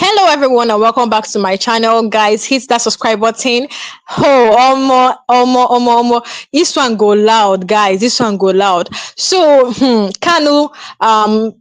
Hello everyone and welcome back to my channel, guys. Hit that subscribe button. Oh, this one go loud, guys. This one go loud. So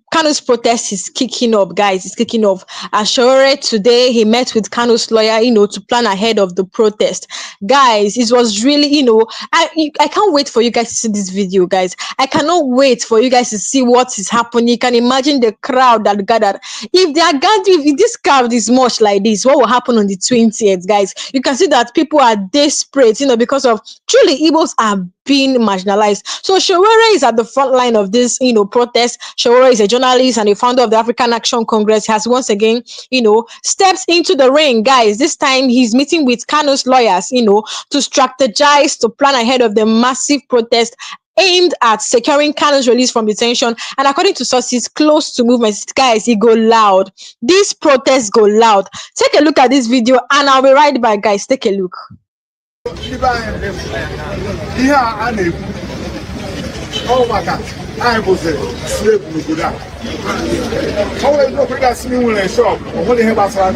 Kanu's protest is kicking up, guys. It's kicking off. Sowore today he met with Kanu's lawyer, to plan ahead of the protest. Guys, it was really, I can't wait for you guys to see this video, guys. I cannot wait for you guys to see what is happening. You can imagine the crowd that gathered. If they are gathering, if this crowd is much like this, what will happen on the 20th, guys? You can see that people are desperate, because of truly Igbos are being marginalized. So Sowore is at the front line of this, protest. Sowore is a journalist and a founder of the African Action Congress. He has once again, steps into the ring, guys. This time he's meeting with Kanu's lawyers, to strategize, to plan ahead of the massive protest aimed at securing Kanu's release from detention. And according to sources close to movements, guys, it go loud. These protests go loud. Take a look at this video and I'll be right back, guys. Take a look. Oh my God, I was a slave in Buddha. Always look at that in a shop. When they have a salon,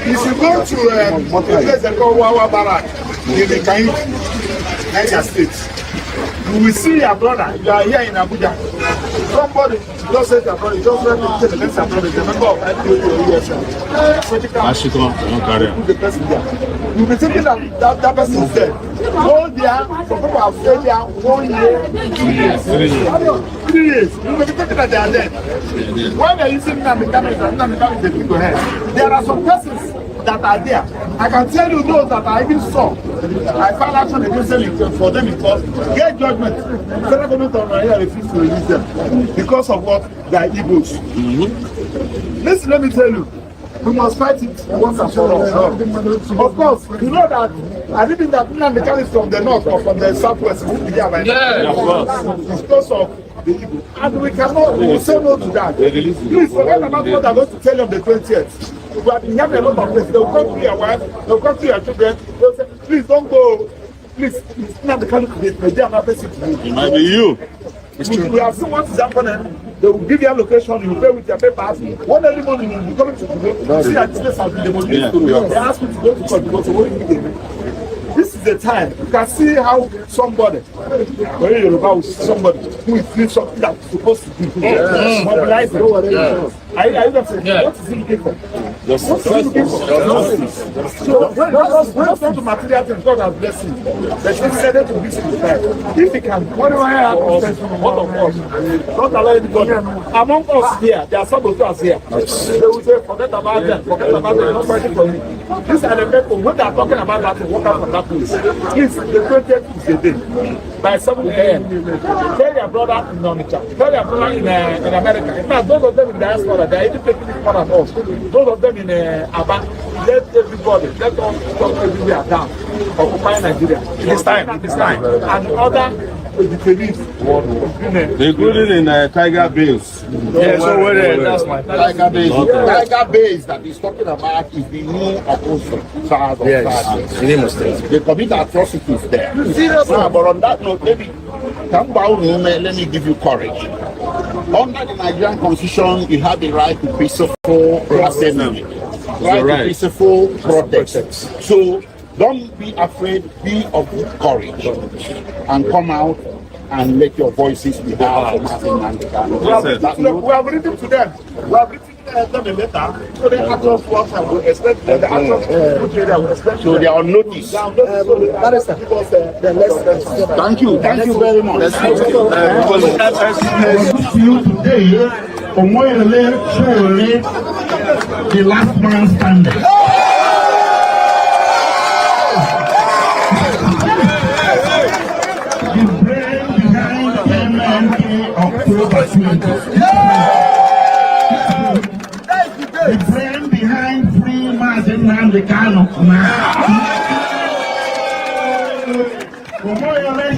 if you go to a place that called Wawa Barak in the Niger State, you will see your brother. You are here in Abuja. Somebody just said your brother, just let me tell the next brother, the member of the person there. You will be thinking that person is dead. Go there, some people have stayed there 1 year, 2 years, 3 years. You will be thinking that they are dead. When they are using Nnamdi Kanu is the people here. There are some persons that are there. I can tell you those that I even saw. I filed action against them for them because get judgment. Federal government of Nigeria refused to release them because of what they are Igbos. Listen, let me tell you. We must fight it once and for all. Of course, you know that I didn't think that Nnamdi Kanu is from the north or from the southwest. Yeah, of course. It's because of the Igbo. And we will say no to that. Please forget about what I'm going to tell you on the 20th. We have been having a lot of places. They will come to your wife, they will come to your children. They will say, please don't go. Please, Nnamdi Kanu, it might be you. We have seen what is happening. They will give you a location, you pay with your papers. One early morning, you will be coming to the see that this has been demolished. They ask you to go to court because of what you did. This is the time. You can see how somebody, when you're about somebody who is doing something that's supposed to do, mobilize it. Are you not saying? What is he looking for? What is he looking for? So, when it comes to material things, God has blessed him. But he said it to this time. If he can, what do I have to say one of us? Not allow anybody. Among us here, there are some of us here. They will say, forget about them, not fighting for me. These are the people, when they are talking about that, they walk out from that place. Please, the 20th is the day. By 7 a.m. Tell your brother in Onitsha, tell your brother in America. In fact, those of them in the diaspora, they are even taking it more than us. Those of them in Aba, let everybody, let us come everywhere down, occupy Nigeria. It is time. And other detainees, including in Tiger Base. Yes, so where that's my Tiger Base. Tiger Base that he's talking about is the new opposition. They commit atrocities there. But on that note, let me give you courage. Under the Nigerian constitution, you have the right to peaceful assembly, right to peaceful protest. So don't be afraid, be of courage, and come out and let your voices be heard. We have written to them. We have written them a letter. So the actors work and we expect the actors so they are on notice. Thank you very much. You today, the last man standing. The brain behind MMK October 20. The brain behind free Nnamdi Kanu now.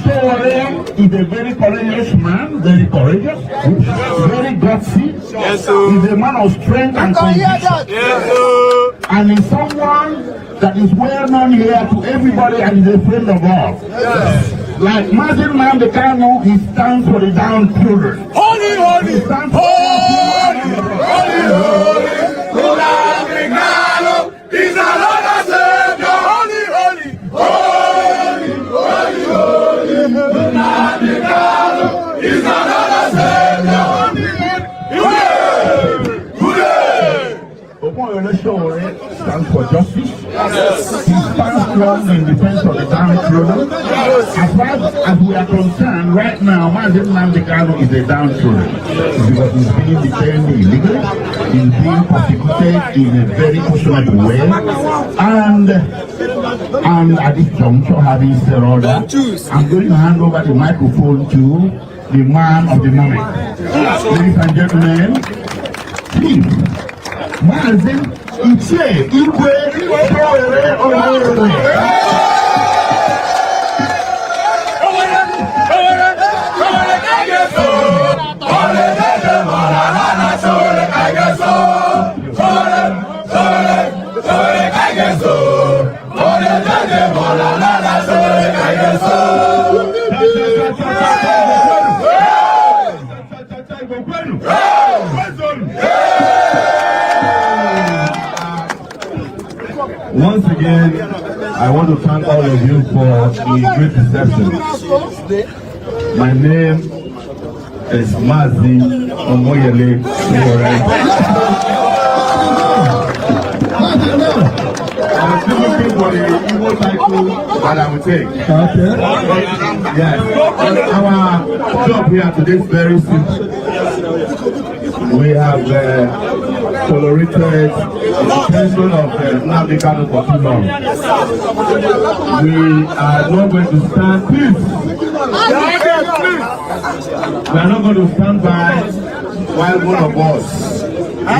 Sowore is a very courageous man, very courageous, very gutsy. Yes, sir. He's a man of strength and conviction. Yes, And he's someone that is well known here to everybody and is a friend of all. yes. Like Nnamdi Kanu, he stands for the downtrodden. Holy, holy, holy, holy, holy. Sowore stands for justice. He stands strong in defense of the downtrodden. As far as we are concerned, right now, Nnamdi Kanu is a downtrodden because he's being detained illegally, he's being persecuted in a very questionable way, and at this juncture, having said all that, I'm going to hand over the microphone to the man of the moment. Ladies and gentlemen, please. Mazin Iche Igwe Sowore Onnoghen. Once again, I want to thank all of you for the great reception. My name is Mazi Omoyele Sowore. I'm still looking for the Igbo title that I will take. Okay. Yes. Our job here today is very simple. We have tolerated the detention of Nnamdi Kanu for too long. We are not going to stand, please. We are not going to stand by while one of us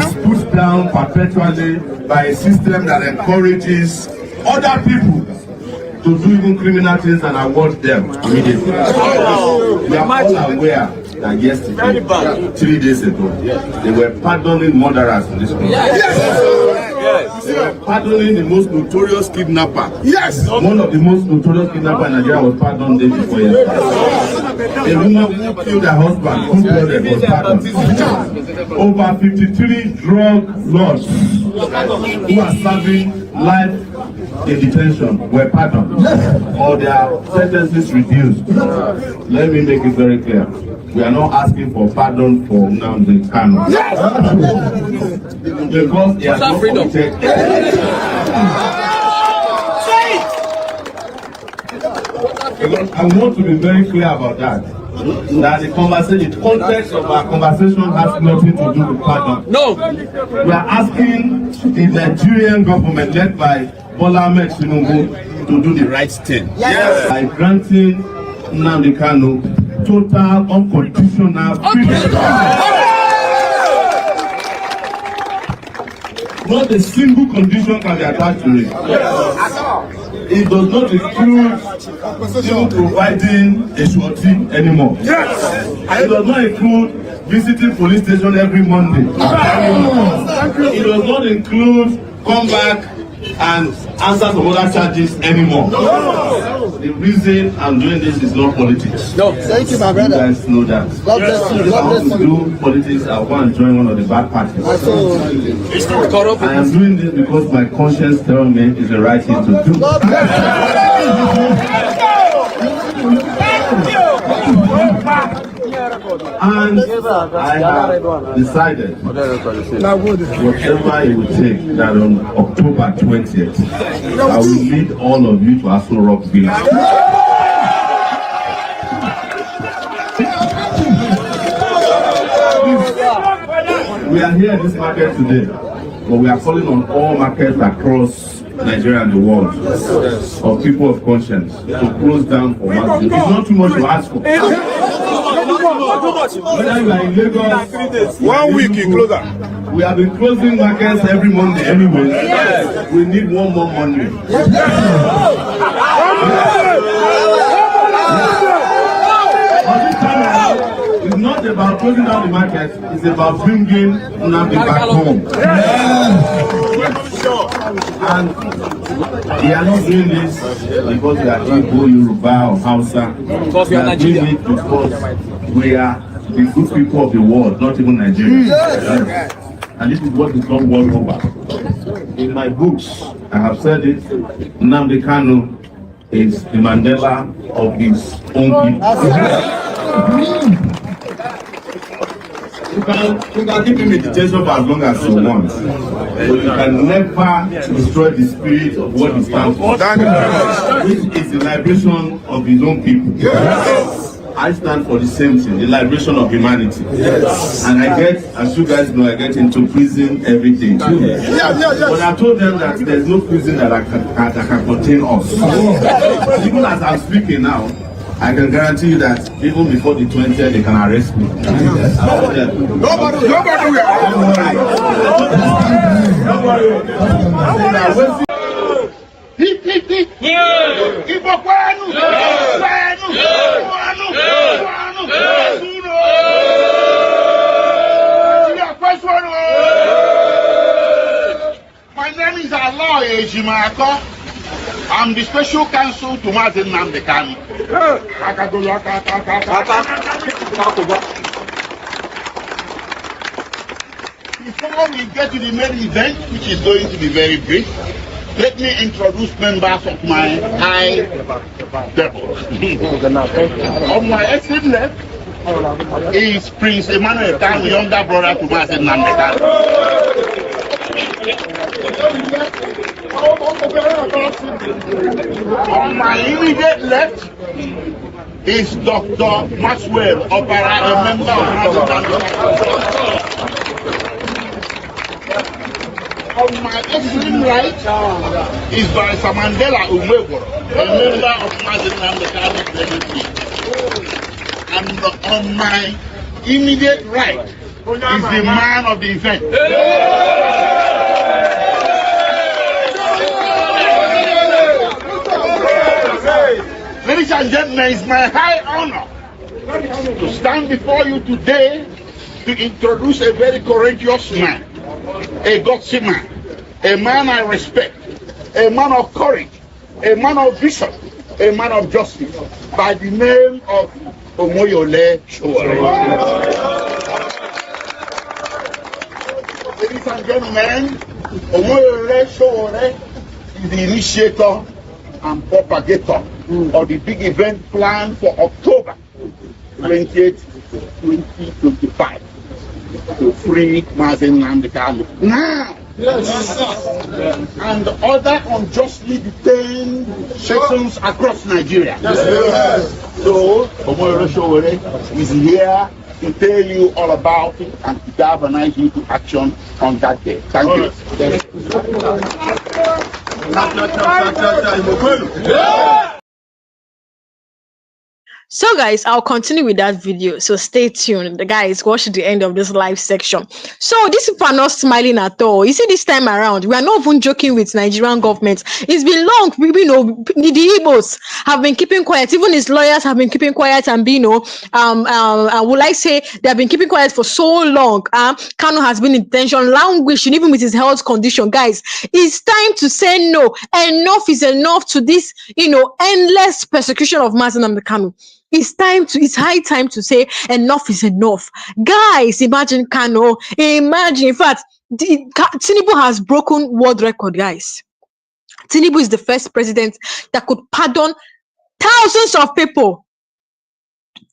is pushed down perpetually by a system that encourages other people to do even criminal things and award them immediately. We are all aware that yesterday, 3 days ago, they were pardoning murderers in this country. Yes. They were pardoning the most notorious kidnapper. Yes. One of the most notorious kidnappers in Nigeria was pardoned days before yesterday. A woman who killed her husband, who was pardoned. Over 53 drug lords who are serving life in detention were pardoned, or their sentences reduced. Let me make it very clear. We are not asking for pardon for Nnamdi Kanu. Because he has not committed. I want to be very clear about that. That the conversation, the context of our conversation has nothing to do with pardon. No. We are asking the Nigerian government led by Bola Ahmed Tinubu to do the right thing. Yes. By granting Nnamdi Kanu total unconditional freedom. Not a single condition can be attached to it. It does not include even providing a surety anymore. It does not include visiting police station every Monday. It does not include come back and answer some other charges anymore. The reason I'm doing this is not politics. No, thank you, my brother. You guys know that. God bless you. God bless you. Do politics, I want to join one of the bad parties. I am doing this because my conscience tells me it's the right thing to do. And I have decided whatever it will take that on October 20th, I will lead all of you to Aso Rock Village. We are here in this market today, but we are calling on all markets across Nigeria and the world of people of conscience to close down for one. It's not too much to ask for. Whether you are in Lagos, 1 week in closer. We have been closing markets every Monday anyway. Yes. We need one more Monday. It's not about closing down the market, it's about bringing Nnamdi back home. And we are not doing this because we are Igbo, Yoruba, or Hausa. We are doing it because we are the good people of the world, not even Nigerians. Yes. And this is what is called world over. In my books, I have said it, Nnamdi Kanu is the Mandela of his own people. You can keep him in detention for as long as you want. But you can never destroy the spirit of what he stands for, which is the liberation of his own people. Yes. I stand for the same thing, the liberation of humanity. Yes. And I get, as you guys know, I get into prison every day. But I told them that there's no prison that can contain us. Even as I'm speaking now, I can guarantee you that even before the 20th, they can arrest me. Yes. Nobody will. My name is Allah Ejimako. I'm the special counsel to Nnamdi Kanu. Before we get to the main event, which is going to be very brief, let me introduce members of my high level. On my extreme left is Prince Emmanuel Kanu, younger brother to Nnamdi Kanu. On my immediate left is Dr. Maxwell Opara, a member of Nnamdi Kanu. On my extreme right is Barrister Mandela Umwegoro, a member of Nnamdi Kanu. And on my immediate right is the man of the event. Ladies and gentlemen, it's my high honor to stand before you today to introduce a very courageous man, a gutsy man, a man I respect, a man of courage, a man of vision, a man of justice, by the name of Omoyole Sowore. Ladies and gentlemen, Omoyole Sowore is the initiator and propagator of the big event planned for October 28, 2025 to free Nnamdi Kanu. Now, and other unjustly detained sections across Nigeria. So, Omoyole Sowore is here to tell you all about it and to galvanize you to action on that day. Thank you. So guys, I'll continue with that video, so stay tuned. The guys, watch the end of this live section. So these people are not smiling at all. You see, this time around, we are not even joking with Nigerian government. It's been long. You know, the Igbos have been keeping quiet. Even his lawyers have been keeping quiet, and will I say they have been keeping quiet for so long. Kanu has been in detention, languishing, even with his health condition. Guys, it's time to say no. Enough is enough to this, endless persecution of Nnamdi Kanu. It's high time to say enough is enough. Guys, imagine Kanu. Imagine, in fact, Tinubu has broken world record, guys. Tinubu is the first president that could pardon thousands of people.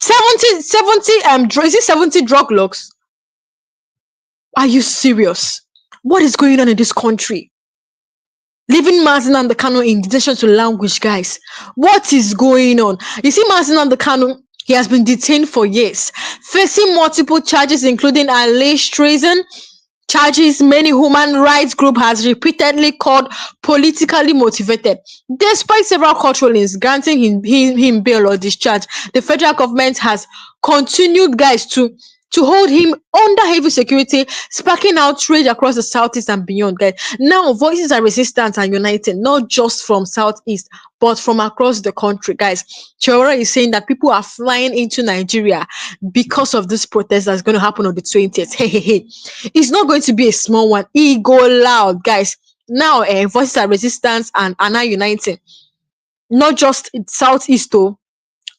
70 drug lords. Are you serious? What is going on in this country? Leaving Nnamdi Kanu in detention to languish, guys. What is going on? You see, Nnamdi Kanu, he has been detained for years, facing multiple charges, including alleged treason charges many human rights group has repeatedly called politically motivated. Despite several court rulings granting him bail or discharge, the federal government has continued, guys, to hold him under heavy security, sparking outrage across the southeast and beyond. Guys, now voices are resistant and uniting, not just from southeast, but from across the country. Guys, Sowore is saying that people are flying into Nigeria because of this protest that's going to happen on the 20th. Hey. It's not going to be a small one. It go loud, guys. Now, voices are resistant and are now uniting, not just in southeast, though.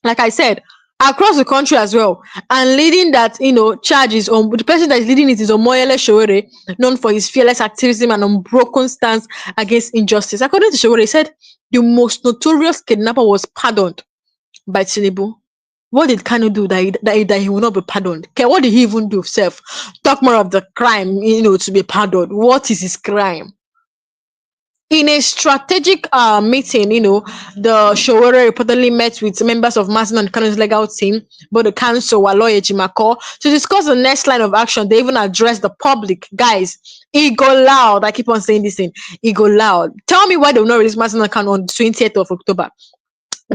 Like I said, across the country as well, and leading that charges on the person that is leading it is Omoyole Sowore, known for his fearless activism and unbroken stance against injustice. According to Sowore, he said the most notorious kidnapper was pardoned by Tinubu. What did Kanu do that he will not be pardoned? Okay, what did he even do? Self talk more of the crime, to be pardoned. What is his crime? In a strategic meeting, the Sowore reportedly met with members of Masin and Kanu's legal team, both the council, Waloye Jimako, to discuss the next line of action. They even addressed the public. Guys, it go loud. I keep on saying this thing. It go loud. Tell me why they will not release Masin and Kanu on the 20th of October.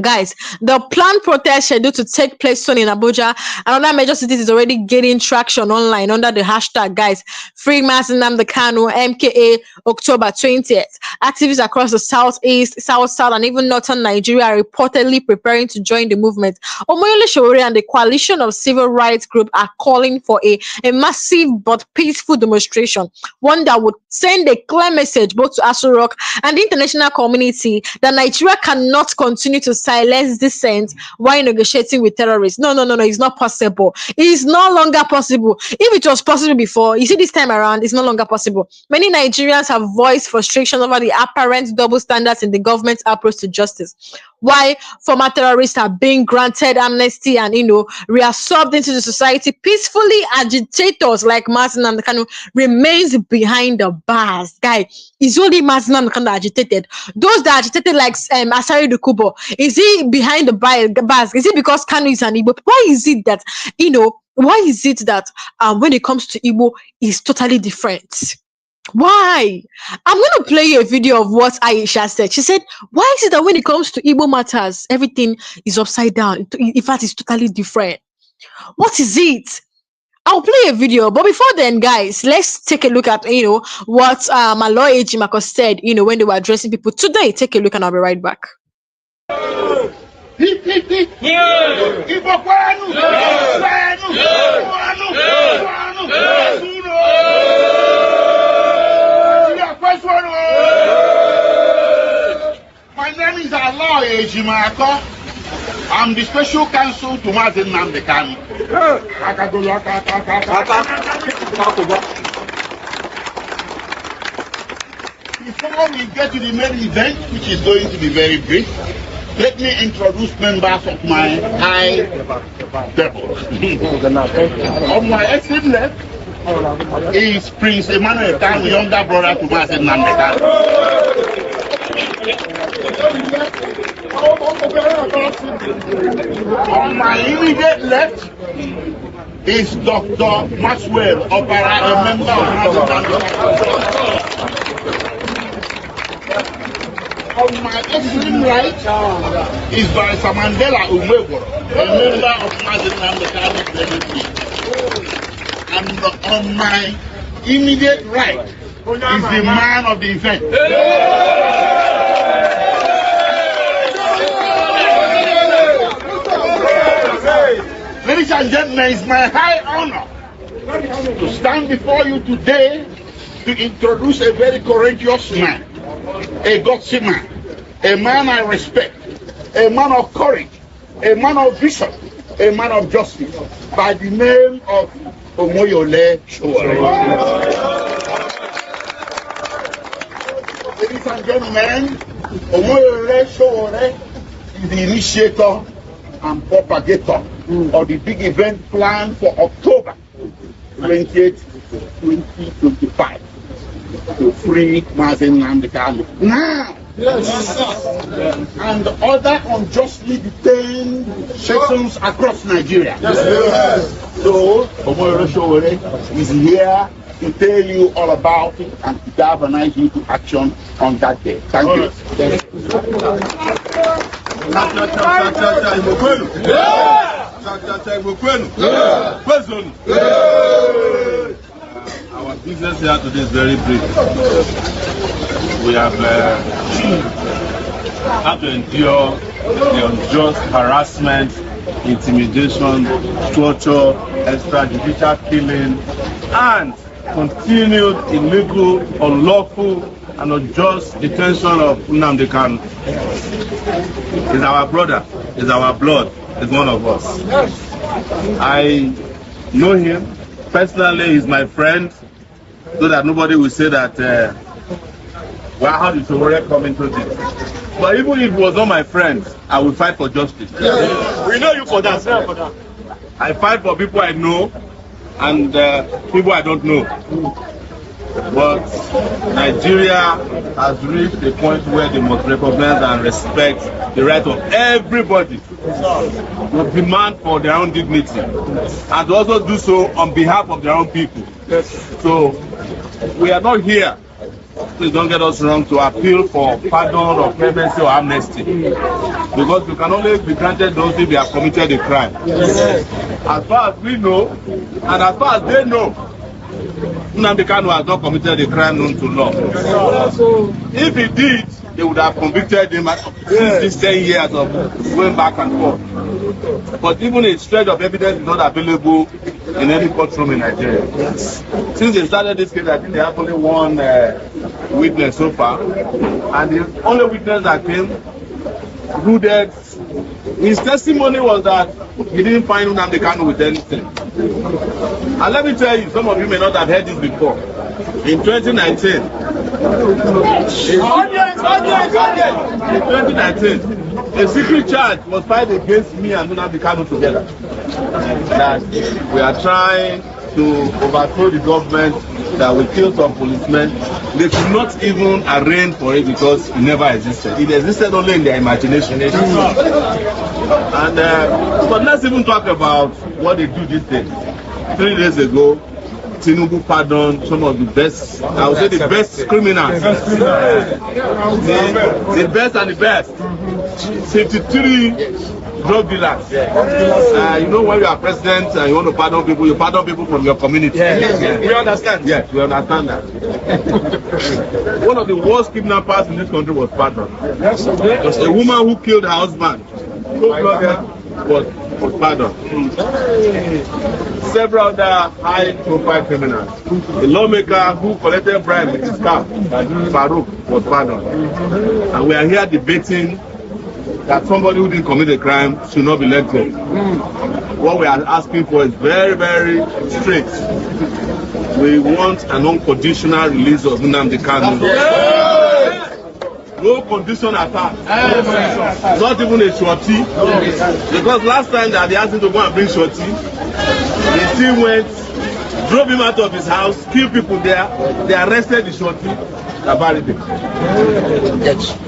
Guys, the planned protest scheduled to take place soon in Abuja and other major cities is already gaining traction online under the hashtag, guys, Free Nnamdi Kanu, MKA, October 20th. Activists across the southeast, south, and even northern Nigeria are reportedly preparing to join the movement. Omoyole Sowore and the coalition of civil rights groups are calling for a massive but peaceful demonstration, one that would send a clear message both to Aso Rock and the international community that Nigeria cannot continue to silence dissent while negotiating with terrorists. No, it's not possible. It is no longer possible. If it was possible before, you see, this time around, it's no longer possible. Many Nigerians have voiced frustration over the apparent double standards in the government's approach to justice. Why former terrorists are being granted amnesty and reabsorbed into the society peacefully, agitators like Nnamdi Kanu remains behind the bars. Guy, is only Nnamdi Kanu agitated? Those that agitated like Asari Dukubo, is he behind the bars? Is it because Kanu is an Igbo? Why is it that when it comes to Igbo, is totally different? Why? I'm going to play you a video of what Aisha said. She said, why is it that when it comes to Igbo matters, everything is upside down? In fact, it's totally different. What is it? I'll play a video, but before then, guys, let's take a look at what Waloye Jimako said when they were addressing people today. Take a look and I'll be right back. My name is Waloye Jimako. I'm the special counsel to Nnamdi Kanu. Before we get to the main event, which is going to be very brief, let me introduce members of my high level. On my extreme left is Prince Emmanuel Kanu, younger brother to Nnamdi Kanu. On my immediate left is Dr. Maxwell Opara, a member of Nnamdi Kanu. On my extreme right is Barrister Mandela Umwego, a member of Nnamdi Kanu. And on my immediate right is the man of the event. Ladies and gentlemen, it's my high honor to stand before you today to introduce a very courageous man, a gutsy man, a man I respect, a man of courage, a man of vision, a man of justice, by the name of Omoyole Sowore. Ladies and gentlemen, Omoyole Sowore is the initiator and propagator of the big event planned for October 28, 2025 to free Nnamdi Kanu. Now, and other unjustly detained sections across Nigeria. So, Omoyole Sowore is here to tell you all about it and to galvanize you to action on that day. Thank you. Our business here today is very brief. We have had to endure the unjust harassment, intimidation, torture, extrajudicial killing, and continued illegal, unlawful, and unjust detention of Nnamdi Kanu. He's our brother, he's our blood, he's one of us. I know him personally, he's my friend, so that nobody will say that Well, how did Sowore come into this? But even if it was not my friends, I will fight for justice. Yeah. We know you for that. I fight for people I know and people I don't know. But Nigeria has reached a point where they must recognize and respect the right of everybody to demand for their own dignity and to also do so on behalf of their own people. So we are not here, please don't get us wrong, to appeal for pardon or clemency or amnesty, because we can only be granted those if they have committed a crime. As far as we know and as far as they know, Nnamdi Kanu has not committed a crime known to law. If he did, they would have convicted him since these 10 years of going back and forth. But even a shred of evidence is not available in any courtroom in Nigeria. Since they started this case, I think they have only one witness so far. And the only witness that came rooted, his testimony was that he didn't find Nnamdi Kanu with anything. And let me tell you, some of you may not have heard this before. In 2019, a secret charge was filed against me and Nnamdi Kanu together. That we are trying to overthrow the government, that we killed some policemen. They could not even arrange for it because it never existed. It existed only in their imagination. And but let's even talk about what they do these days. 3 days ago, Tinubu pardoned some of the best, I would say the best criminals. The best and the best. 53 drug dealers. You know, when you are president and you want to pardon people, you pardon people from your community. We understand. Yes, we understand that. One of the worst kidnappers in this country was pardoned. A woman who killed her husband, was pardoned. Several other high-profile criminals. A lawmaker who collected bribe with his car, Farouk, was pardoned. And we are here debating that somebody who didn't commit a crime should not be let go. What we are asking for is very, very strict. We want an unconditional release of Nnamdi Kanu. No condition attached. Not even a shorty. Because last time that they asked him to go and bring shorty, he still went, drove him out of his house, killed people there. They arrested the shorty. Abaribe.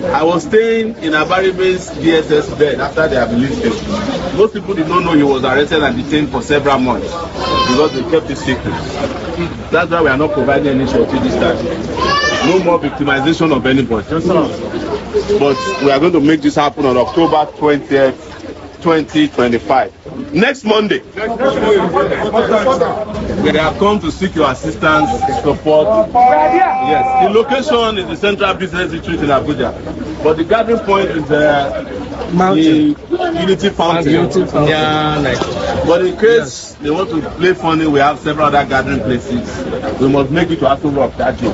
I was staying in Abaribe's DSS bed after they have released him. Most people did not know he was arrested and detained for several months because they kept it secret. That's why we are not providing any shorty this time. No more victimization of anybody. But we are going to make this happen on October 20th, 2025. Next Monday, we have come to seek your assistance, support. Yes, the location is the Central Business District in Abuja, but the gathering point is the Unity Fountain. But in case they want to play funny, we have several other gathering places. We must make it to Aso Rock that day.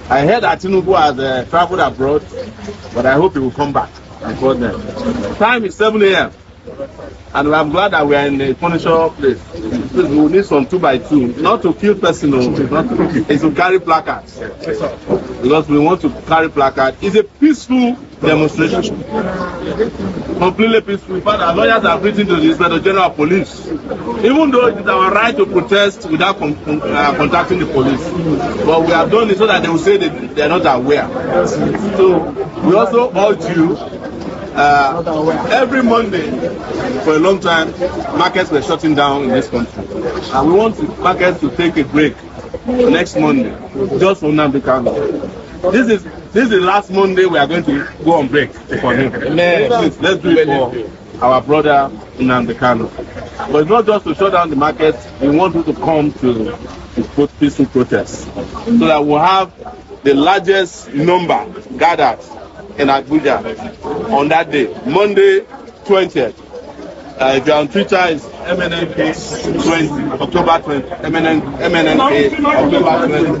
I heard that Tinubu has traveled abroad, but I hope he will come back before then. Time is 7 a.m. and I'm glad that we are in a furniture place. We will need some 2x2, not to kill personal, it's to carry placards. Because we want to carry placards. It's a peaceful demonstration. Completely peaceful. In fact, our lawyers have written to the Inspector General of Police. Even though it is our right to protest without contacting the police. But we have done it so that they will say that they are not aware. So we also urge you, every Monday for a long time, markets were shutting down in this country. And we want the markets to take a break next Monday, just for Nnamdi Kanu. This is the last Monday we are going to go on break for him. Let's do it for our brother Nnamdi Kanu. But it's not just to shut down the markets, we want you to come to peaceful protests. So that we'll have the largest number gathered in Abuja on that day, Monday 20th. If you're on Twitter, it's MNNK20, October 20, MNNK, October 20.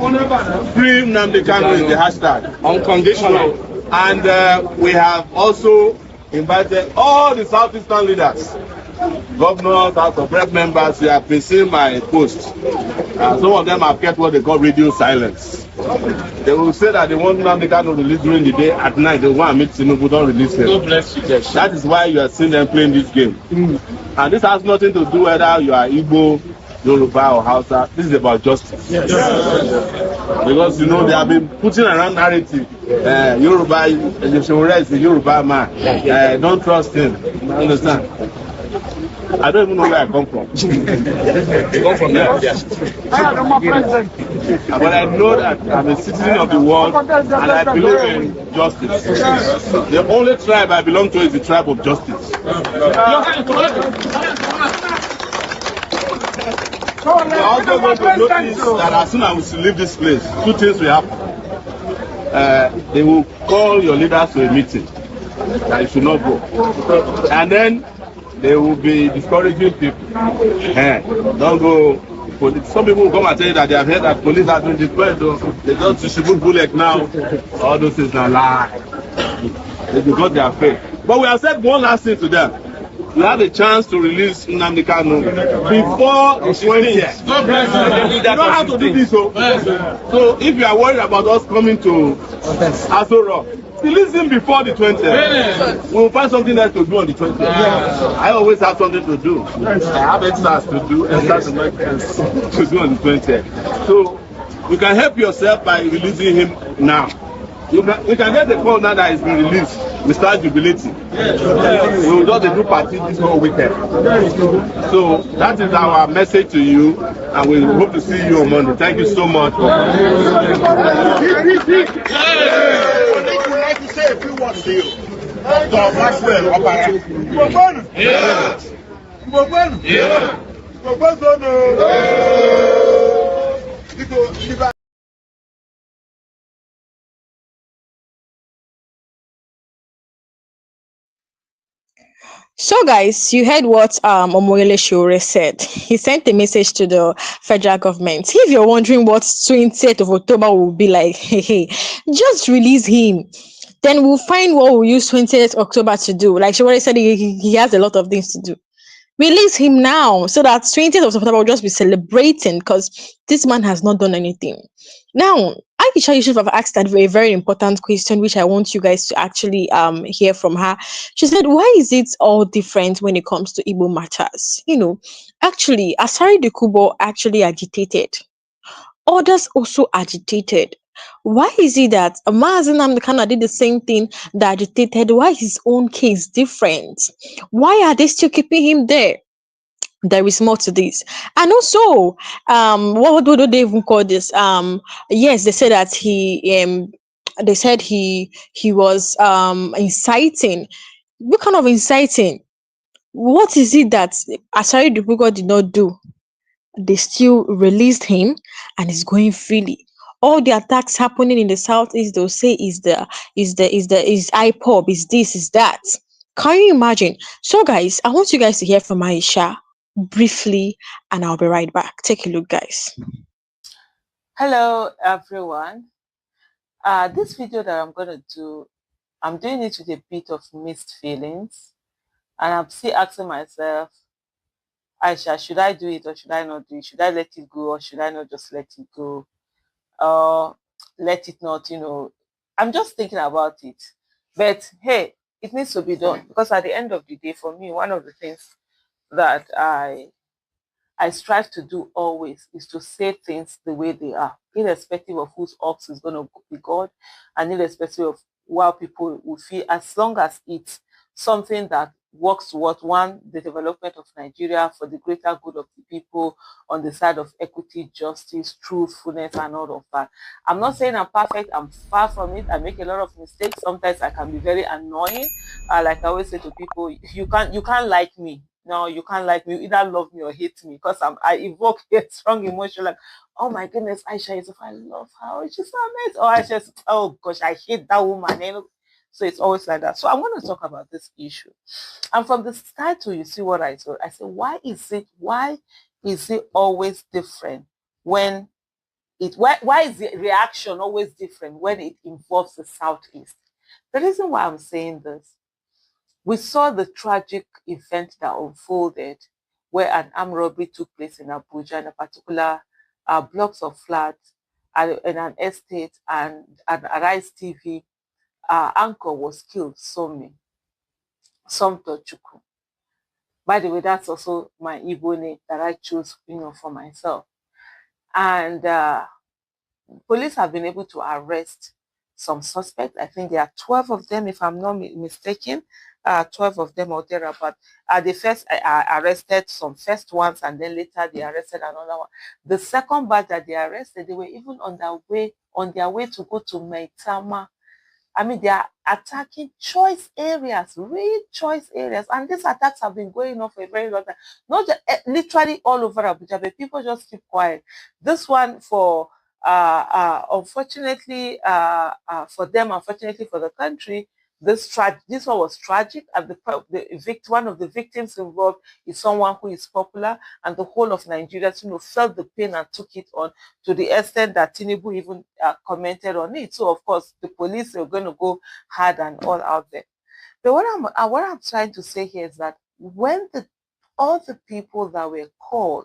Free Nnamdi Kanu is the hashtag. Unconditional. And we have also invited all the Southeastern leaders governors, House of Rep members, you have been seeing my posts. Some of them have kept what they call radio silence. They will say that they want Nnamdi Kanu to release during the day. At night, they want to meet Tinubu, don't release him. God bless you. That is why you are seeing them playing this game. And this has nothing to do whether you are Igbo, Yoruba, or Hausa. This is about justice. Yes. Because, you know, they have been putting around narrative. Yoruba, Sowore is a Yoruba man. Don't trust him. Understand? I don't even know where I come from. You come from there? Yes. But I know that I'm a citizen of the world and I believe in justice. The only tribe I belong to is the tribe of justice. We're also going to notice that as soon as we leave this place, two things will happen. They will call your leaders to a meeting that you should not go. And then they will be discouraging people. Don't go. Some people will come and tell you that they have heard that police have been deployed. They just distribute bullets now. All those things are lies. It's because they are fake. But we have said one last thing to them. You had a chance to release Nnamdi Kanu before the 20th. You don't have to do this. So if you are worried about us coming to Aso Rock, release him before the 20th. We will find something else to do on the 20th. I always have something to do. I have extras to do, extras to make to do on the 20th. So you can help yourself by releasing him now. We can get the call now that he's been released. We start jubilating. We will just do party this whole weekend. So that is our message to you, and we hope to see you on Monday. Thank you so much. I would like to say a few words to you. So, guys, you heard what Omoyele Sowore said. He sent a message to the federal government. If you're wondering what 20th of October will be like, hey, just release him. Then we'll find what we'll use 20th October to do. Like Sowore said, he has a lot of things to do. Release him now so that 20th of September will just be celebrating because this man has not done anything. Now, Aisha, you should have asked that very, very important question, which I want you guys to actually hear from her. She said, why is it all different when it comes to Igbo matters? You know, actually, Asari Dokubo actually agitated. Others also agitated. Why is it that Mazen Nnamdi Kanu did the same thing that agitated? Why is his own case different? Why are they still keeping him there? There is more to this. And also, what do they even call this? Yes, they said that he was inciting. What kind of inciting? What is it that Asari Dubugo did not do? They still released him and he's going freely. All the attacks happening in the southeast, they'll say is IPOB, is this, is that. Can you imagine? So, guys, I want you guys to hear from Aisha briefly, and I'll be right back. Take a look, guys. Hello, everyone. This video that I'm going to do, I'm doing it with a bit of mixed feelings, and I'm still asking myself, Aisha, should I do it or should I not do it? Should I let it go or should I not just let it go? Let it not, I'm just thinking about it. But hey, it needs to be done because at the end of the day, for me, one of the things that I strive to do always is to say things the way they are, irrespective of whose ox is going to be God, and irrespective of what people will feel, as long as it's something that works towards the development of Nigeria for the greater good of the people on the side of equity, justice, truthfulness, and all of that. I'm not saying I'm perfect. I'm far from it. I make a lot of mistakes. Sometimes I can be very annoying. Like I always say to people, you can't like me. No, you can't like me. You either love me or hate me because I evoke a strong emotion like, oh my goodness, Aisha, if I love her, she's so amazing. Or I just, oh gosh, I hate that woman. So it's always like that. So I want to talk about this issue. And from the title, you see what I said. I said, why is it always different when why is the reaction always different when it involves the Southeast? The reason why I'm saying this We saw the tragic event that unfolded where an armed robbery took place in Abuja in a particular blocks of flats in an estate, and an Arise TV anchor was killed, Somtochukwu. By the way, that's also my Igbo name that I chose, for myself. And police have been able to arrest some suspects. I think there are 12 of them, if I'm not mistaken. 12 of them or thereabout. They first arrested some first ones, and then later they arrested another one. The second batch that they arrested, they were even on their way to go to Maitama. I mean, they are attacking choice areas, real choice areas. And these attacks have been going on for a very long time. Not just, literally all over Abuja, but people just keep quiet. This one, unfortunately for them, unfortunately for the country, this one was tragic, and one of the victims involved is someone who is popular, and the whole of Nigeria, felt the pain and took it on to the extent that Tinubu even commented on it. So of course, the police are going to go hard and all out there. But what I'm trying to say here is that when all the people that were called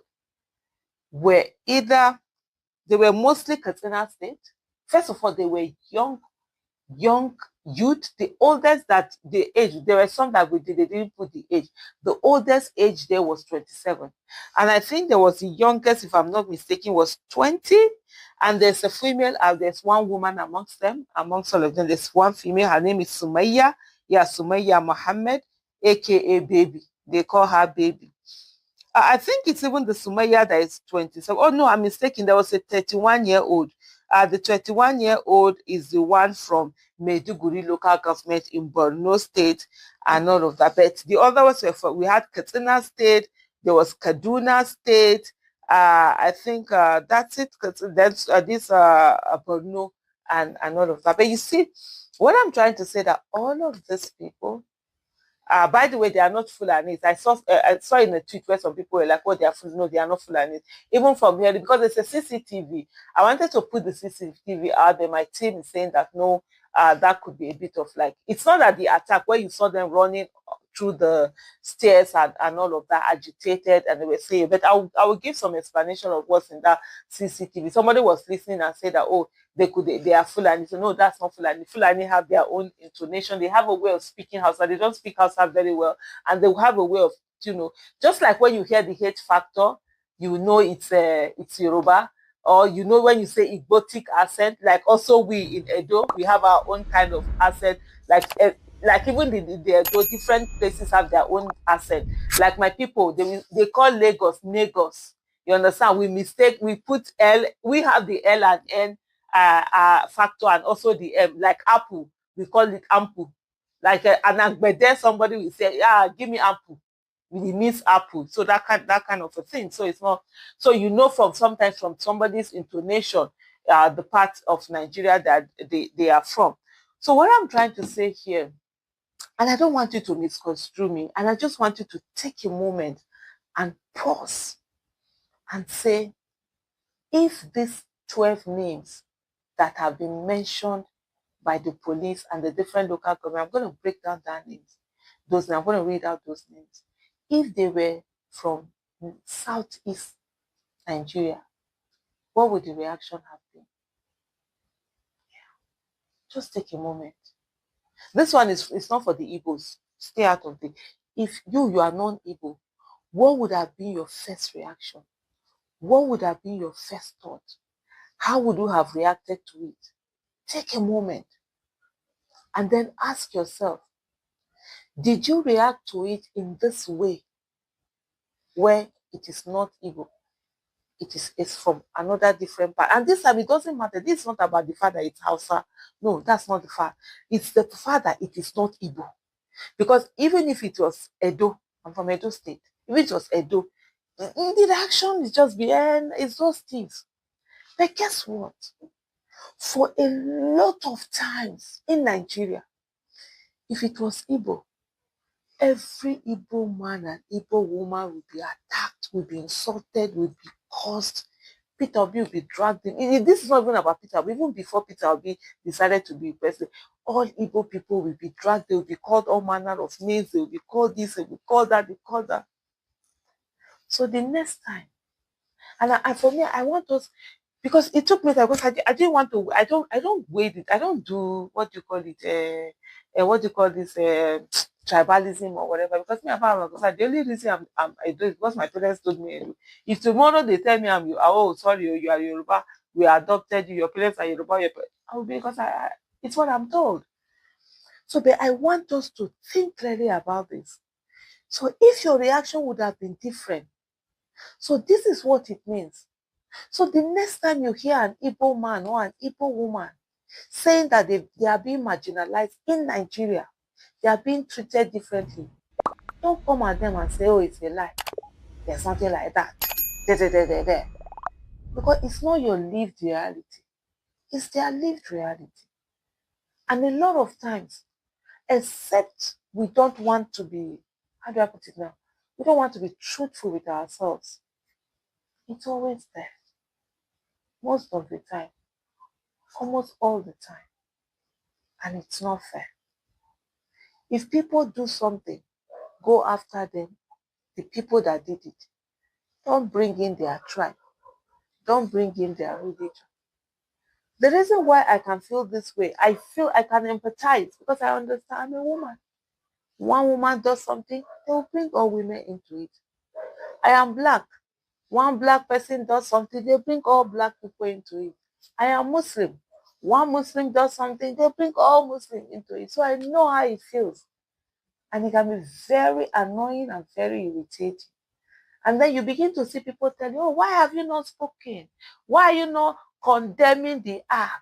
were they were mostly Katsina State. First of all, they were young youth. The oldest that the age, there were some that they didn't put the age. The oldest age there was 27. And I think there was the youngest, if I'm not mistaken, was 20. And there's a female, there's one woman amongst all of them. There's one female, her name is Sumaya. Yeah, Sumaya Mohammed, aka Baby. They call her Baby. I think it's even the Sumaya that is 20. So, oh no, I'm mistaken. There was a 31-year-old. The 31-year-old is the one from Maiduguri local government in Borno State and all of that. But the other ones we had Katsina State, there was Kaduna State. I think that's it. That's this Borno and all of that. But you see, what I'm trying to say that all of these people, by the way, they are not Fulanis. I saw in a tweet where some people were like, "Oh, they are Fulanis." No, they are not Fulanis. Even from here, because it's a CCTV. I wanted to put the CCTV out there. My team is saying that no, that could be a bit of like, it's not that the attack where you saw them running through the stairs and all of that, agitated, and they were saying, but I will give some explanation of what's in that CCTV. Somebody was listening and said that, oh, they are Fulani. So no, that's not Fulani. Fulani have their own intonation. They have a way of speaking Hausa. They don't speak Hausa very well, and they have a way of, just like when you hear the H factor, you know it's Yoruba, or when you say Igbotic accent. Like also we in Edo, we have our own kind of accent. Like even the different places have their own accent. Like my people, they call Lagos Negos. You understand? We put L. We have the L and N factor, and also the M. Like apple, we call it ample. Like an agbede, somebody will say, "Yeah, give me apple." It means apple. So that kind of a thing. So it's not. So sometimes from somebody's intonation, the part of Nigeria that they are from. So what I'm trying to say here, and I don't want you to misconstrue me, and I just want you to take a moment and pause and say, if these 12 names that have been mentioned by the police and the different local government, I'm going to break down that names. I'm going to read out those names. If they were from Southeast Nigeria, what would the reaction have been? Just take a moment. This one is not for the Igbos. Stay out of it. If you are non-Igbo, what would have been your first reaction? What would have been your first thought? How would you have reacted to it? Take a moment and then ask yourself, did you react to it in this way where it is not Igbo? It's from another different part. And this time, it doesn't matter. This is not about the fact that it's Hausa. No, that's not the fact. It's the fact that it is not Igbo. Because even if it was Edo, I'm from Edo State, if it was Edo, the reaction is just it's those things. But guess what? For a lot of times in Nigeria, if it was Igbo, every Igbo man and Igbo woman would be attacked, would be insulted, would be cursed Peter Obi will be dragged in. This is not even about Peter Obi. Even before Peter Obi decided to be president, all Igbo people will be dragged. They will be called all manner of names. They will be called this, they will be called that, they call that. So the next time, and for me, I want us, because it took me time, because I didn't want to, I don't wait it. I don't do, what do you call it, what do you call this, tribalism or whatever, because me, the only reason I do it because my parents told me. If tomorrow they tell me oh, sorry, you are Yoruba, we adopted you, your parents are Yoruba, I will be, because it's what I'm told. So, but I want us to think clearly about this. So if your reaction would have been different, so this is what it means. So the next time you hear an Igbo man or an Igbo woman saying that they are being marginalized in Nigeria, they are being treated differently, don't come at them and say, oh, it's a lie. There's something like that. There. Because it's not your lived reality. It's their lived reality. And a lot of times, except we don't want to be, how do I put it now? We don't want to be truthful with ourselves. It's always there. Most of the time. Almost all the time. And it's not fair. If people do something, go after them, the people that did it. Don't bring in their tribe. Don't bring in their religion. The reason why I can feel this way, I feel I can empathize because I understand I'm a woman. One woman does something, they will bring all women into it. I am black. One black person does something, they bring all black people into it. I am Muslim. One Muslim does something, they bring all Muslims into it. So I know how it feels. And it can be very annoying and very irritating. And then you begin to see people tell you, oh, why have you not spoken? Why are you not condemning the act?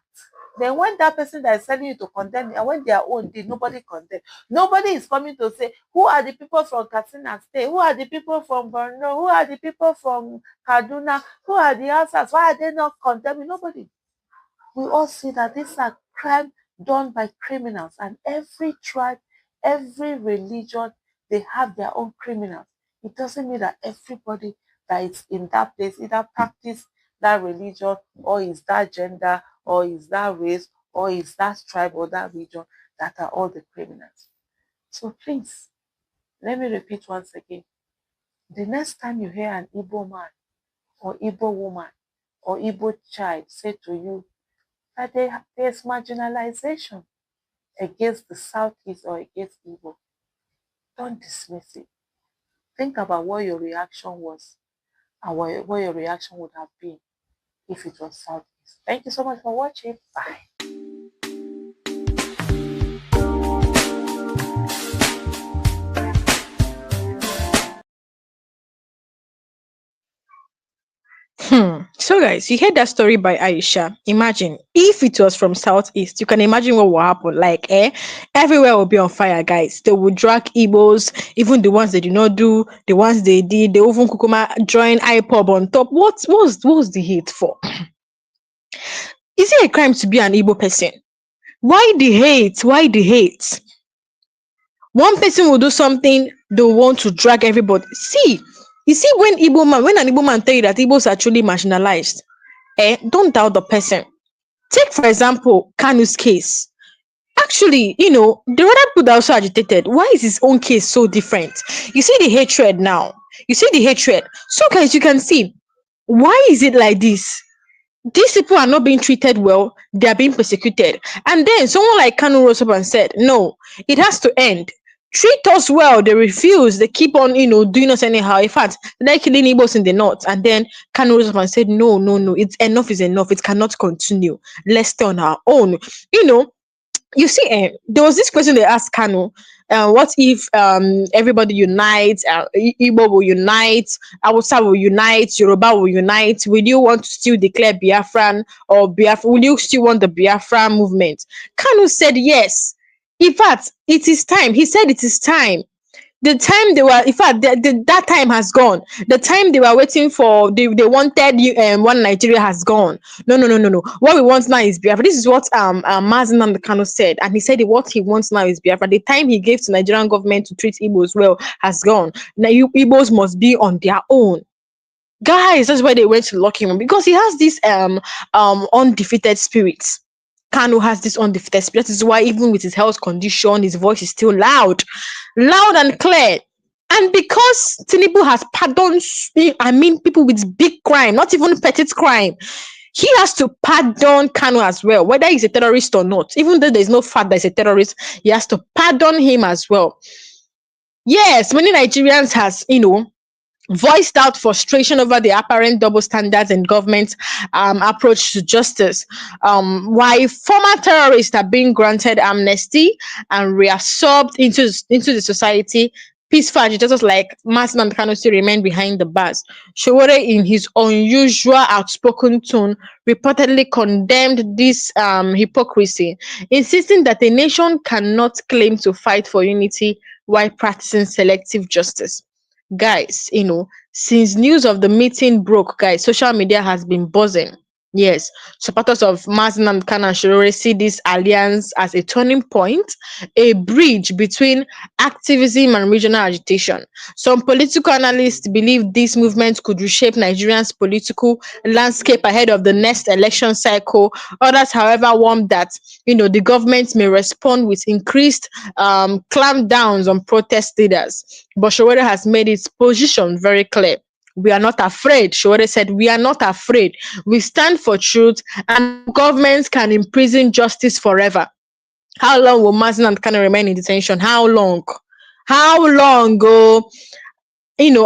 Then when that person that is telling you to condemn it, and when their own did, nobody condemn. Nobody is coming to say, who are the people from Katsina State? Who are the people from Borno? Who are the people from Kaduna? Who are the answers? Why are they not condemning? Nobody. We all see that these are crimes done by criminals, and every tribe, every religion, they have their own criminals. It doesn't mean that everybody that is in that place either practice that religion, or is that gender, or is that race, or is that tribe or that region that are all the criminals. So please, let me repeat once again. The next time you hear an Igbo man or Igbo woman or Igbo child say to you that there's marginalization against the Southeast or against Igbo, don't dismiss it. Think about what your reaction was and what your reaction would have been if it was Southeast. Thank you so much for watching. Bye. So guys, you heard that story by Aisha. Imagine if it was from Southeast, you can imagine what will happen. Like, everywhere will be on fire, guys. They will drag Igbos, even the ones they did not do, the ones they did, they even kukuma join IPOB on top. What's the hate for? Is it a crime to be an Igbo person? Why the hate? Why the hate? One person will do something, they want to drag everybody. See, you see, when an Igbo man tell you that Igbos are truly marginalized, don't doubt the person. Take, for example, Kanu's case. Actually, the other people that also agitated, why is his own case so different? You see the hatred now. You see the hatred. So, guys, you can see, why is it like this? These people are not being treated well, they are being persecuted. And then someone like Kanu rose up and said, no, it has to end. Treat us well. They refuse. They keep on, doing us anyhow. In fact, they're killing Igbos in the north. And then Kanu rose up and said, no, it's enough is enough. It cannot continue. Let's stay on our own. You see, there was this question they asked Kanu. What if everybody unites? Igbo will unite, Hausa will unite, Yoruba will unite. Will you want to still declare Biafran or Biafra? Will you still want the Biafra movement? Kanu said yes. In fact, it is time. He said it is time. The time they were, in fact, that time has gone. The time they were waiting for, they wanted one Nigeria has gone. No. What we want now is Biafra. This is what Nnamdi Kanu said, and he said what he wants now is Biafra. The time he gave to Nigerian government to treat Igbos well has gone. Now Igbos must be on their own. Guys, that's why they went to lock him up, because he has this undefeated spirit. Kanu has this undefeated spirit. That is why even with his health condition, his voice is still loud and clear. And because Tinubu has pardoned, I mean, people with big crime, not even petty crime, he has to pardon Kanu as well, whether he's a terrorist or not. Even though there's no fact that he's a terrorist, he has to pardon him as well. Yes, many Nigerians has, voiced out frustration over the apparent double standards in government's approach to justice. Why former terrorists are being granted amnesty and reabsorbed into the society, peaceful agitators like Nnamdi Kanu still remain behind the bars. Sowore, in his unusual outspoken tone, reportedly condemned this hypocrisy, insisting that a nation cannot claim to fight for unity while practicing selective justice. Guys, since news of the meeting broke, guys, social media has been buzzing. Yes, supporters of Nnamdi Kanu and Sowore see this alliance as a turning point, a bridge between activism and regional agitation. Some political analysts believe this movement could reshape Nigeria's political landscape ahead of the next election cycle. Others, however, warn that the government may respond with increased clampdowns on protest leaders. But Sowore has made its position very clear. We are not afraid. Sowore said, we are not afraid. We stand for truth, and governments can imprison justice forever. How long will Nnamdi Kanu remain in detention? How long? How long?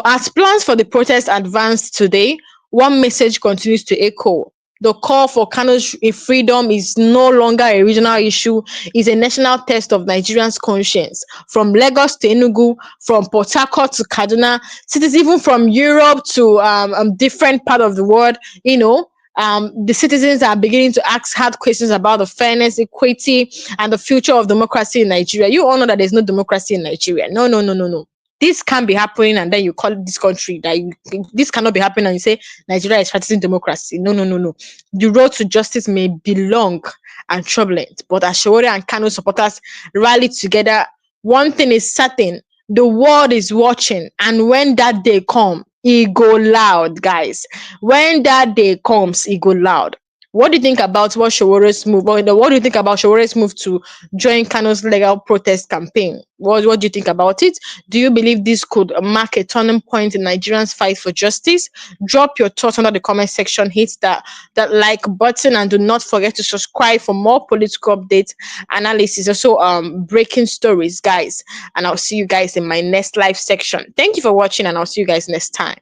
As plans for the protest advanced today, one message continues to echo. The call for Kanu's freedom is no longer a regional issue, it's a national test of Nigerians' conscience. From Lagos to Enugu, from Port Harcourt to Kaduna, cities even from Europe to different part of the world, the citizens are beginning to ask hard questions about the fairness, equity, and the future of democracy in Nigeria. You all know that there's no democracy in Nigeria. No, no, no, no, no. This can't be happening, and then you call this country this cannot be happening, and you say Nigeria is practicing democracy. No, no, no, no. The road to justice may be long and turbulent, but as Sowore and Kanu supporters rally together, one thing is certain: the world is watching, and when that day comes, it go loud, guys. When that day comes, it go loud. What do you think about Sowore's move? Or what do you think about Sowore's move to join Kanu's legal protest campaign? What do you think about it? Do you believe this could mark a turning point in Nigerians' fight for justice? Drop your thoughts under the comment section. Hit that like button, and do not forget to subscribe for more political updates, analysis, also breaking stories, guys. And I'll see you guys in my next live section. Thank you for watching, and I'll see you guys next time.